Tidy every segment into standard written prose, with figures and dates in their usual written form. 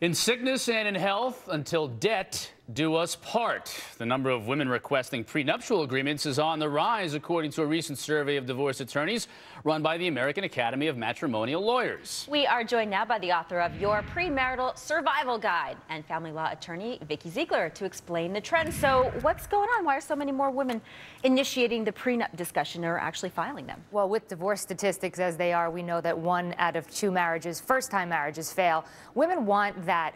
In sickness and in health, until debt do us part. The number of women requesting prenuptial agreements is on the rise, according to a recent survey of divorce attorneys run by the American Academy of Matrimonial Lawyers. We are joined now by the author of Your Premarital Survival Guide and family law attorney Vikki Ziegler to explain the trends. So what's going on? Why are so many more women initiating the prenup discussion or actually filing them? Well, with divorce statistics as they are, we know that 1 out of 2 marriages, first-time marriages, fail. Women want that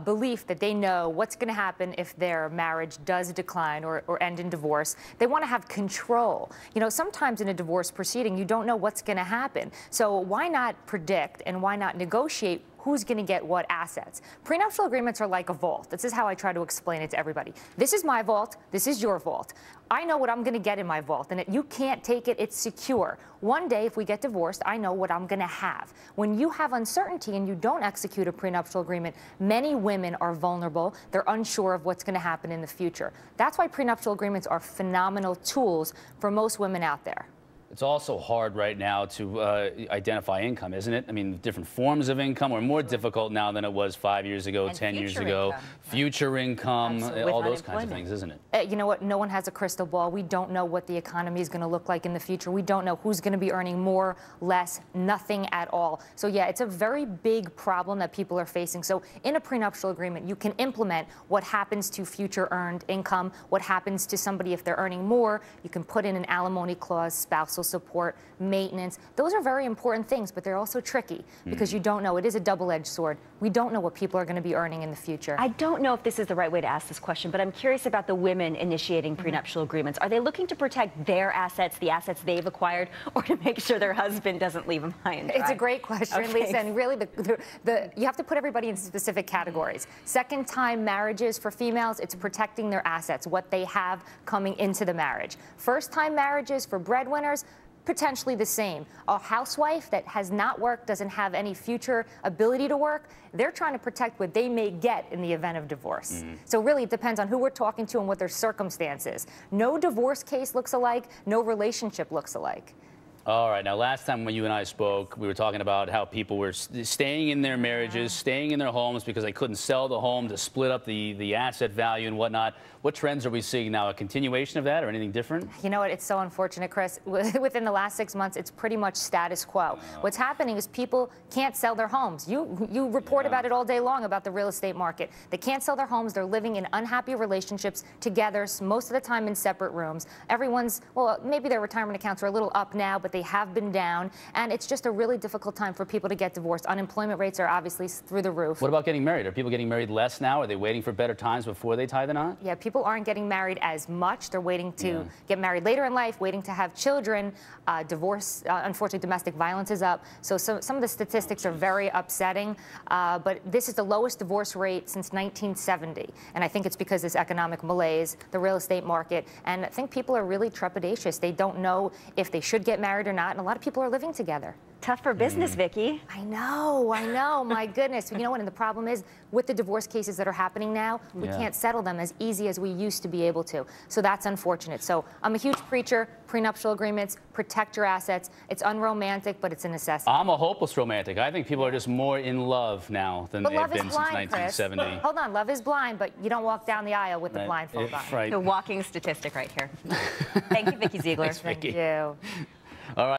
belief that they know what's going to happen if their marriage does decline or end in divorce. They want to have control. You know, sometimes in a divorce proceeding, you don't know what's going to happen. So why not predict and why not negotiate who's going to get what assets? Prenuptial agreements are like a vault. This is how I try to explain it to everybody. This is my vault. This is your vault. I know what I'm going to get in my vault, and you can't take it. It's secure. One day, if we get divorced, I know what I'm going to have. When you have uncertainty and you don't execute a prenuptial agreement, many women are vulnerable. They're unsure of what's going to happen in the future. That's why prenuptial agreements are phenomenal tools for most women out there. It's also hard right now to identify income, isn't it? I mean, different forms of income are more difficult now than it was 5 years ago, 10 years ago. Future income, all those kinds of things, isn't it? You know what? No one has a crystal ball. We don't know what the economy is going to look like in the future. We don't know who's going to be earning more, less, nothing at all. So yeah, it's a very big problem that people are facing. So in a prenuptial agreement, you can implement what happens to future earned income, what happens to somebody if they're earning more. You can put in an alimony clause, spousal support, maintenance. Those are very important things, but they're also tricky because you don't know. It is a double-edged sword. We don't know what people are going to be earning in the future. I don't know if this is the right way to ask this question, but I'm curious about the women initiating prenuptial agreements. Are they looking to protect their assets, the assets they've acquired, or to make sure their husband doesn't leave them high and dry? It's a great question, Okay. Lisa, and really you have to put everybody in specific categories. Second-time marriages for females, it's protecting their assets, what they have coming into the marriage. First-time marriages for breadwinners, potentially the same. A housewife that has not worked, doesn't have any future ability to work, they're trying to protect what they may get in the event of divorce. So really it depends on who we're talking to and what their circumstances. No divorce case looks alike, no relationship looks alike. All right. Now, last time when you and I spoke, we were talking about how people were staying in their marriages, staying in their homes because they couldn't sell the home to split up the asset value and whatnot. What trends are we seeing now? A continuation of that or anything different? You know what? It's so unfortunate, Chris. Within the last 6 months, it's pretty much status quo. What's happening is people can't sell their homes. You report about it all day long about the real estate market. They can't sell their homes. They're living in unhappy relationships together, most of the time in separate rooms. Everyone's, well, maybe their retirement accounts are a little up now, but they have been down, and it's just a really difficult time for people to get divorced. Unemployment rates are obviously through the roof. What about getting married? Are people getting married less now? Are they waiting for better times before they tie the knot? Yeah, people aren't getting married as much. They're waiting to get married later in life, waiting to have children. Divorce, unfortunately, domestic violence is up. So some of the statistics are very upsetting, but this is the lowest divorce rate since 1970, and I think it's because this economic malaise, the real estate market, and I think people are really trepidatious. They don't know if they should get married or not, and a lot of people are living together. Tough for business, Vikki. I know, my goodness. You know what, and the problem is, with the divorce cases that are happening now, we can't settle them as easy as we used to be able to. So that's unfortunate. So I'm a huge preacher, prenuptial agreements, protect your assets. It's unromantic, but it's a necessity. I'm a hopeless romantic. I think people are just more in love now than they've been since 1970. Chris. Hold on, love is blind, but you don't walk down the aisle with the blindfold on. Right. The walking statistic right here. Thank you, Vikki Ziegler. Thanks, Vikki. Thank you. All right.